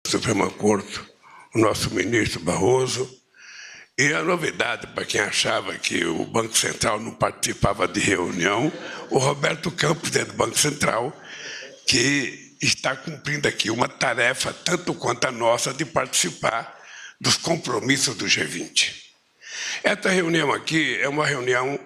Suprema Corte, o nosso ministro Barroso. E a novidade, para quem achava que o Banco Central não participava de reunião, o Roberto Campos, do Banco Central, que está cumprindo aqui uma tarefa, tanto quanto a nossa, de participar dos compromissos do G20. Esta reunião aqui é uma reunião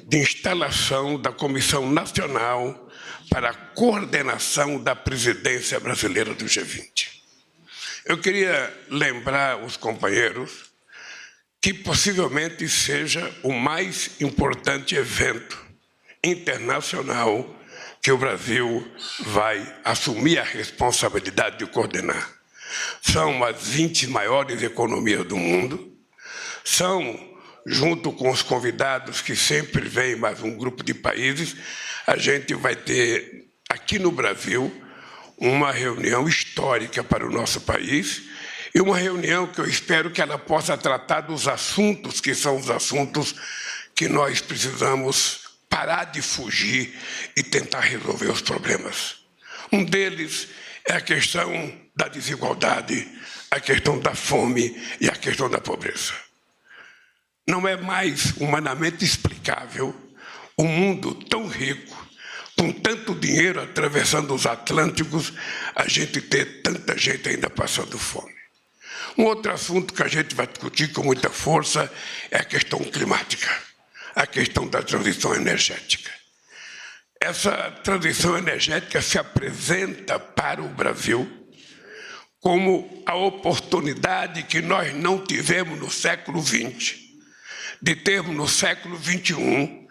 de instalação da Comissão Nacional para a Coordenação da Presidência Brasileira do G20. Eu queria lembrar os companheiros que possivelmente seja o mais importante evento internacional que o Brasil vai assumir a responsabilidade de coordenar. São as 20 maiores economias do mundo, são, junto com os convidados que sempre vêm mais um grupo de países, a gente vai ter aqui no Brasil uma reunião histórica para o nosso país e uma reunião que eu espero que ela possa tratar dos assuntos que são os assuntos que nós precisamos parar de fugir e tentar resolver os problemas. Um deles é a questão da desigualdade, a questão da fome e a questão da pobreza. Não é mais humanamente explicável um mundo tão rico, com tanto dinheiro atravessando os Atlânticos, a gente ter tanta gente ainda passando fome. Um outro assunto que a gente vai discutir com muita força é a questão climática, a questão da transição energética. Essa transição energética se apresenta para o Brasil como a oportunidade que nós não tivemos no século XX, de termos no século XXI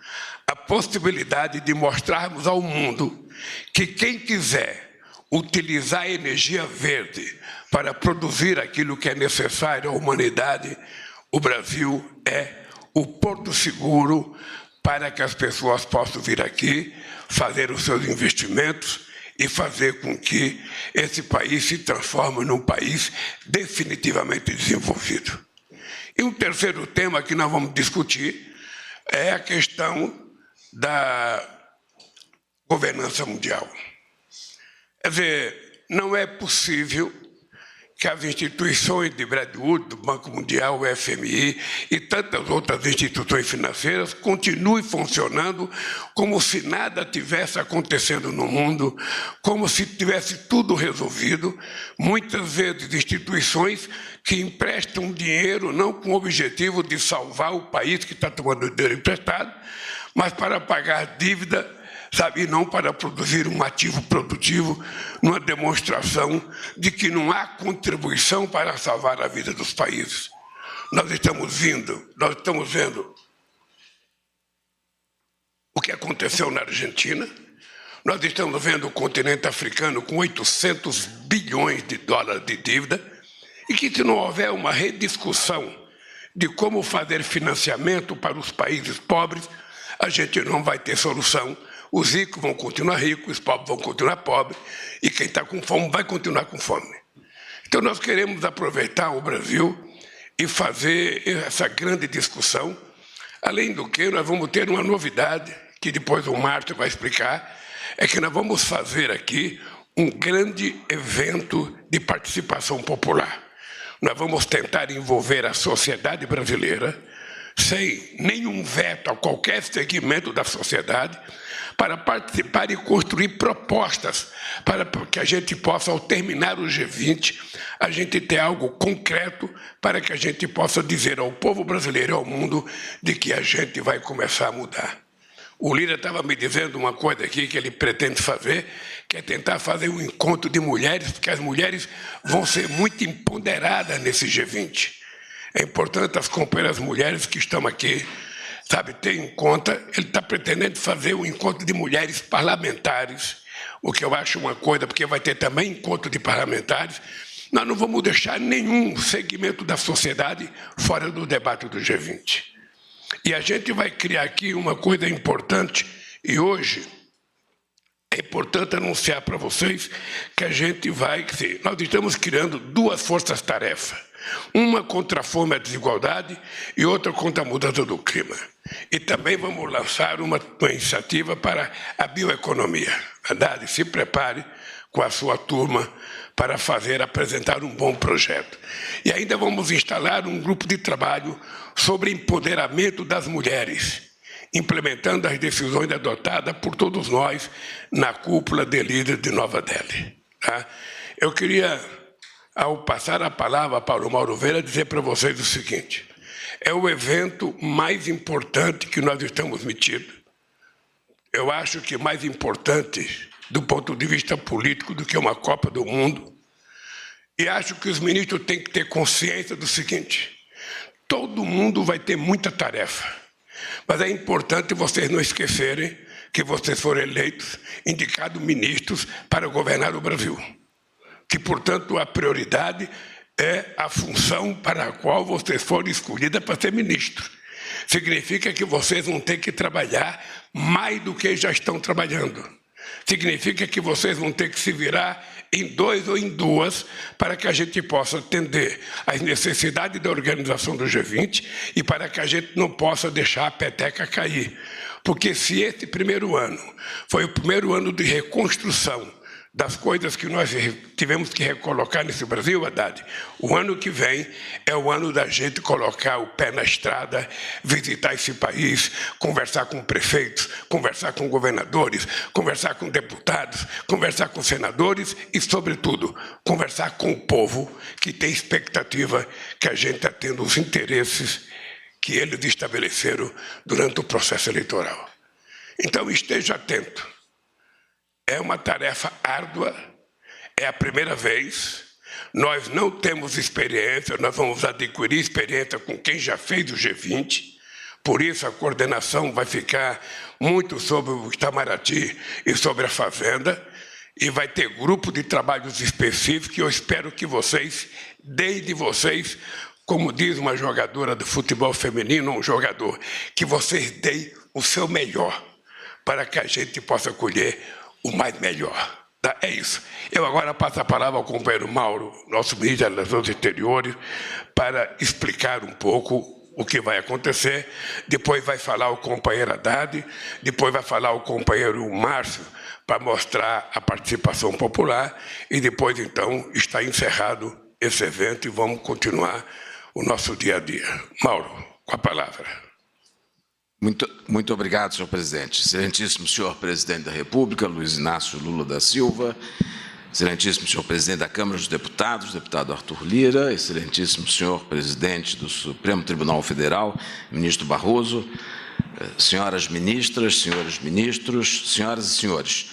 a possibilidade de mostrarmos ao mundo que quem quiser utilizar a energia verde para produzir aquilo que é necessário à humanidade, o Brasil é o porto seguro para que as pessoas possam vir aqui, fazer os seus investimentos e fazer com que esse país se transforme num país definitivamente desenvolvido. E um terceiro tema que nós vamos discutir é a questão da governança mundial. Quer dizer, não é possível que as instituições de Bretton Woods, do Banco Mundial, o FMI e tantas outras instituições financeiras continuem funcionando como se nada tivesse acontecendo no mundo, como se tivesse tudo resolvido. Muitas vezes instituições que emprestam dinheiro não com o objetivo de salvar o país que está tomando dinheiro emprestado, mas para pagar dívida, sabe, e não para produzir um ativo produtivo, numa demonstração de que não há contribuição para salvar a vida dos países. Nós estamos vendo o que aconteceu na Argentina, nós estamos vendo o continente africano com 800 bilhões de dólares de dívida, e que se não houver uma rediscussão de como fazer financiamento para os países pobres, a gente não vai ter solução. Os ricos vão continuar ricos, os pobres vão continuar pobres, e quem está com fome vai continuar com fome. Então, nós queremos aproveitar o Brasil e fazer essa grande discussão. Além do que, nós vamos ter uma novidade, que depois o Márcio vai explicar, é que nós vamos fazer aqui um grande evento de participação popular. Nós vamos tentar envolver a sociedade brasileira, sem nenhum veto a qualquer segmento da sociedade, para participar e construir propostas para que a gente possa, ao terminar o G20, a gente ter algo concreto para que a gente possa dizer ao povo brasileiro e ao mundo de que a gente vai começar a mudar. O Lira estava me dizendo uma coisa aqui que ele pretende fazer, que é tentar fazer um encontro de mulheres, porque as mulheres vão ser muito empoderadas nesse G20. É importante as companheiras mulheres que estão aqui, sabe, ter em conta, ele está pretendendo fazer um encontro de mulheres parlamentares, o que eu acho uma coisa, porque vai ter também encontro de parlamentares. Nós não vamos deixar nenhum segmento da sociedade fora do debate do G20. E a gente vai criar aqui uma coisa importante, e hoje é importante anunciar para vocês que a gente vai... Nós estamos criando duas forças-tarefa, uma contra a fome e a desigualdade e outra contra a mudança do clima. E também vamos lançar uma iniciativa para a bioeconomia. Haddad, se prepare com a sua turma para apresentar um bom projeto. E ainda vamos instalar um grupo de trabalho sobre empoderamento das mulheres, implementando as decisões adotadas por todos nós na cúpula de líderes de Nova Delhi. Tá? Eu queria, ao passar a palavra para o Mauro Vieira, dizer para vocês o seguinte: é o evento mais importante que nós estamos metidos. Eu acho que mais importante do ponto de vista político do que uma Copa do Mundo. E acho que os ministros têm que ter consciência do seguinte: todo mundo vai ter muita tarefa, mas é importante vocês não esquecerem que vocês foram eleitos, indicados ministros para governar o Brasil. Que, portanto, a prioridade é a função para a qual vocês foram escolhidos para ser ministro. Significa que vocês vão ter que trabalhar mais do que já estão trabalhando. Significa que vocês vão ter que se virar em dois ou em duas para que a gente possa atender às necessidades da organização do G20 e para que a gente não possa deixar a peteca cair. Porque se esse primeiro ano foi o primeiro ano de reconstrução das coisas que nós tivemos que recolocar nesse Brasil, Haddad, o ano que vem é o ano da gente colocar o pé na estrada, visitar esse país, conversar com prefeitos, conversar com governadores, conversar com deputados, conversar com senadores e, sobretudo, conversar com o povo que tem expectativa que a gente atenda os interesses que eles estabeleceram durante o processo eleitoral. Então, esteja atento. É uma tarefa árdua, é a primeira vez, nós não temos experiência, nós vamos adquirir experiência com quem já fez o G20, por isso a coordenação vai ficar muito sobre o Itamaraty e sobre a Fazenda, e vai ter grupo de trabalhos específicos, e eu espero que vocês, desde vocês, como diz uma jogadora de futebol feminino, um jogador, que vocês deem o seu melhor, para que a gente possa colher o mais melhor. Tá? É isso. Eu agora passo a palavra ao companheiro Mauro, nosso ministro das Relações Exteriores, para explicar um pouco o que vai acontecer. Depois vai falar o companheiro Haddad, depois vai falar o companheiro Márcio, para mostrar a participação popular, e depois, então, está encerrado esse evento e vamos continuar o nosso dia a dia. Mauro, com a palavra. Muito obrigado, senhor presidente. Excelentíssimo senhor presidente da República, Luiz Inácio Lula da Silva, excelentíssimo senhor presidente da Câmara dos Deputados, deputado Arthur Lira, excelentíssimo senhor presidente do Supremo Tribunal Federal, ministro Barroso, senhoras ministras, senhores ministros, senhoras e senhores.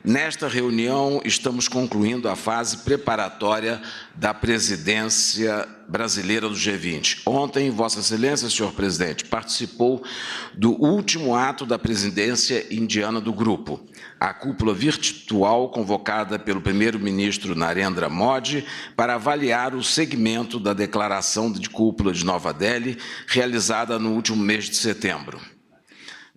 Nesta reunião, estamos concluindo a fase preparatória da presidência brasileira do G20. Ontem, Vossa Excelência, senhor presidente, participou do último ato da presidência indiana do grupo, a cúpula virtual convocada pelo primeiro-ministro Narendra Modi para avaliar o segmento da declaração de cúpula de Nova Delhi, realizada no último mês de setembro.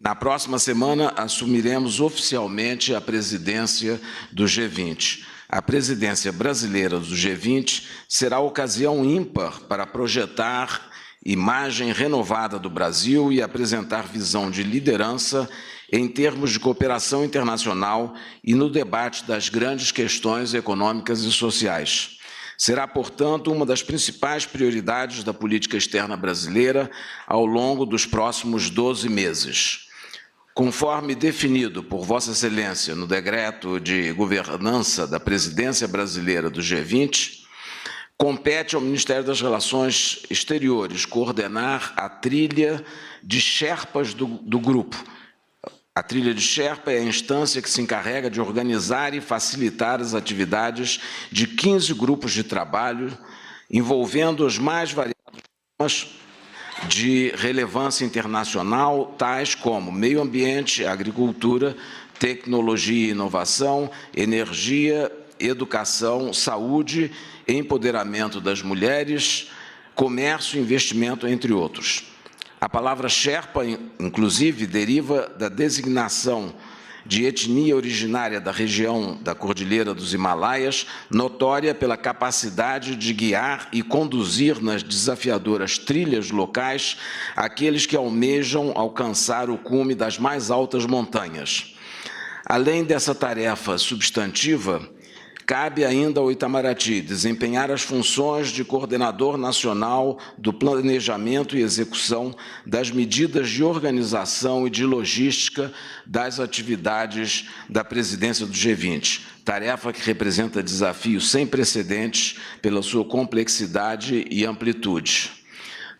Na próxima semana, assumiremos oficialmente a presidência do G20. A presidência brasileira do G20 será ocasião ímpar para projetar imagem renovada do Brasil e apresentar visão de liderança em termos de cooperação internacional e no debate das grandes questões econômicas e sociais. Será, portanto, uma das principais prioridades da política externa brasileira ao longo dos próximos 12 meses. Conforme definido por Vossa Excelência no decreto de governança da presidência brasileira do G20, compete ao Ministério das Relações Exteriores coordenar a trilha de Sherpas do grupo. A trilha de Sherpa é a instância que se encarrega de organizar e facilitar as atividades de 15 grupos de trabalho, envolvendo os mais variados temas de relevância internacional, tais como meio ambiente, agricultura, tecnologia e inovação, energia, educação, saúde, empoderamento das mulheres, comércio e investimento, entre outros. A palavra Sherpa, inclusive, deriva da designação de etnia originária da região da Cordilheira dos Himalaias, notória pela capacidade de guiar e conduzir nas desafiadoras trilhas locais aqueles que almejam alcançar o cume das mais altas montanhas. Além dessa tarefa substantiva, cabe ainda ao Itamaraty desempenhar as funções de coordenador nacional do planejamento e execução das medidas de organização e de logística das atividades da presidência do G20, tarefa que representa desafio sem precedentes pela sua complexidade e amplitude.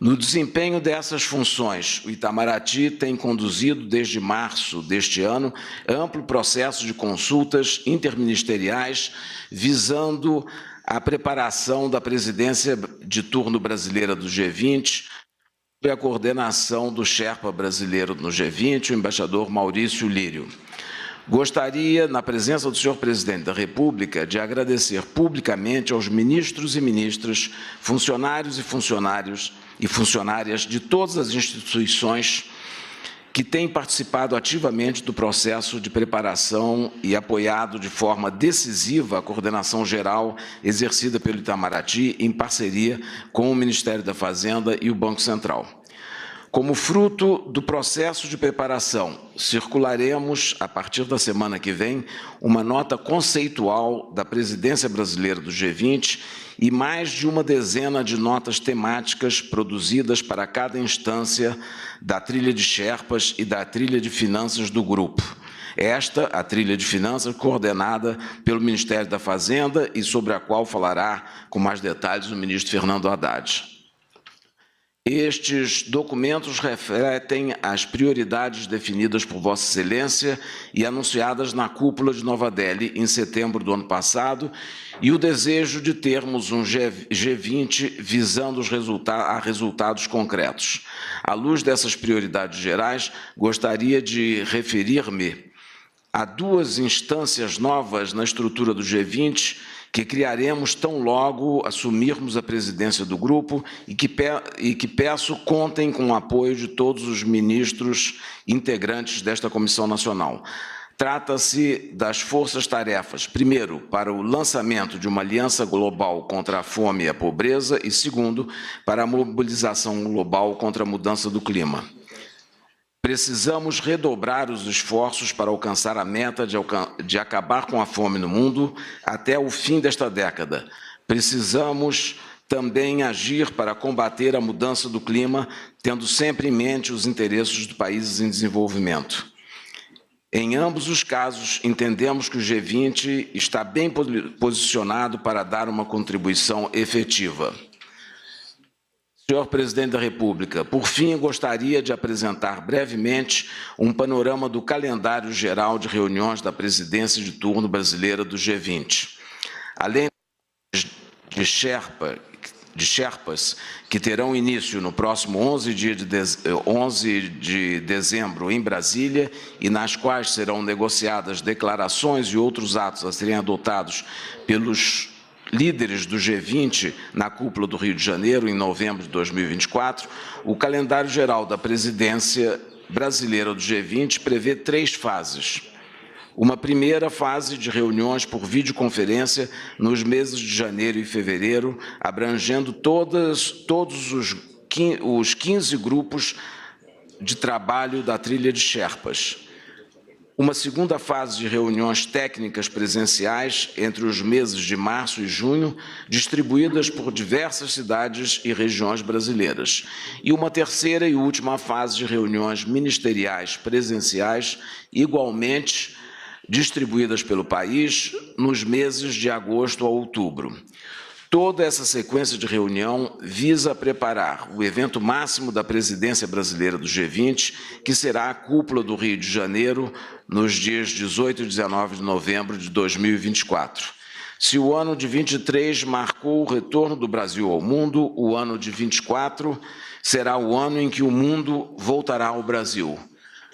No desempenho dessas funções, o Itamaraty tem conduzido, desde março deste ano, amplo processo de consultas interministeriais visando a preparação da presidência de turno brasileira do G20 e a coordenação do Sherpa brasileiro no G20, o embaixador Maurício Lírio. Gostaria, na presença do senhor presidente da República, de agradecer publicamente aos ministros e ministras, funcionários e funcionárias de todas as instituições que têm participado ativamente do processo de preparação e apoiado de forma decisiva a coordenação geral exercida pelo Itamaraty em parceria com o Ministério da Fazenda e o Banco Central. Como fruto do processo de preparação, circularemos, a partir da semana que vem, uma nota conceitual da presidência brasileira do G20 e mais de uma dezena de notas temáticas produzidas para cada instância da trilha de Sherpas e da trilha de finanças do grupo. Esta, a trilha de finanças, coordenada pelo Ministério da Fazenda e sobre a qual falará com mais detalhes o ministro Fernando Haddad. Estes documentos refletem as prioridades definidas por Vossa Excelência e anunciadas na cúpula de Nova Delhi em setembro do ano passado e o desejo de termos um G20 visando a resultados concretos. À luz dessas prioridades gerais, gostaria de referir-me a duas instâncias novas na estrutura do G20 que criaremos tão logo assumirmos a presidência do grupo e que peço contem com o apoio de todos os ministros integrantes desta Comissão Nacional. Trata-se das forças-tarefas, primeiro, para o lançamento de uma aliança global contra a fome e a pobreza e, segundo, para a mobilização global contra a mudança do clima. Precisamos redobrar os esforços para alcançar a meta de acabar com a fome no mundo até o fim desta década. Precisamos também agir para combater a mudança do clima, tendo sempre em mente os interesses dos países em desenvolvimento. Em ambos os casos, entendemos que o G20 está bem posicionado para dar uma contribuição efetiva. Senhor Presidente da República, por fim, gostaria de apresentar brevemente um panorama do calendário geral de reuniões da presidência de turno brasileira do G20. Além de Sherpas, que terão início no próximo 11 de dezembro em Brasília e nas quais serão negociadas declarações e outros atos a serem adotados pelos líderes do G20 na cúpula do Rio de Janeiro, em novembro de 2024, o calendário geral da presidência brasileira do G20 prevê 3 fases. Uma primeira fase de reuniões por videoconferência nos meses de janeiro e fevereiro, abrangendo todos os 15 grupos de trabalho da trilha de Sherpas. Uma segunda fase de reuniões técnicas presenciais entre os meses de março e junho, distribuídas por diversas cidades e regiões brasileiras. E uma terceira e última fase de reuniões ministeriais presenciais, igualmente distribuídas pelo país, nos meses de agosto a outubro. Toda essa sequência de reunião visa preparar o evento máximo da presidência brasileira do G20, que será a cúpula do Rio de Janeiro, nos dias 18 e 19 de novembro de 2024. Se o ano de 23 marcou o retorno do Brasil ao mundo, o ano de 24 será o ano em que o mundo voltará ao Brasil.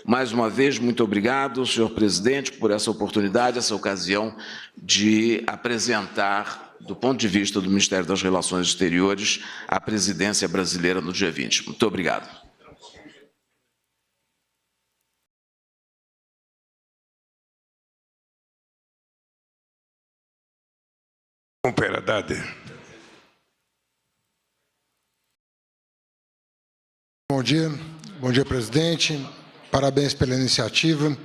Mais uma vez, muito obrigado, senhor presidente, por essa oportunidade, essa ocasião de apresentar, do ponto de vista do Ministério das Relações Exteriores, a presidência brasileira no G20. Muito obrigado. Haddad. Bom dia, presidente. Parabéns pela iniciativa.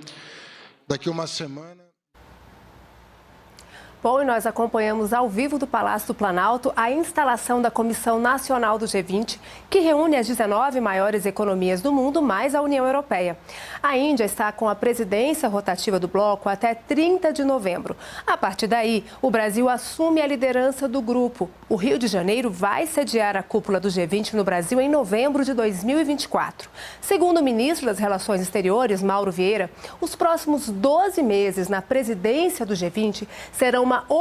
Daqui uma semana... Bom, e nós acompanhamos ao vivo do Palácio do Planalto a instalação da Comissão Nacional do G20, que reúne as 19 maiores economias do mundo, mais a União Europeia. A Índia está com a presidência rotativa do bloco até 30 de novembro. A partir daí, o Brasil assume a liderança do grupo. O Rio de Janeiro vai sediar a cúpula do G20 no Brasil em novembro de 2024. Segundo o ministro das Relações Exteriores, Mauro Vieira, os próximos 12 meses na presidência do G20 serão uma oportunidade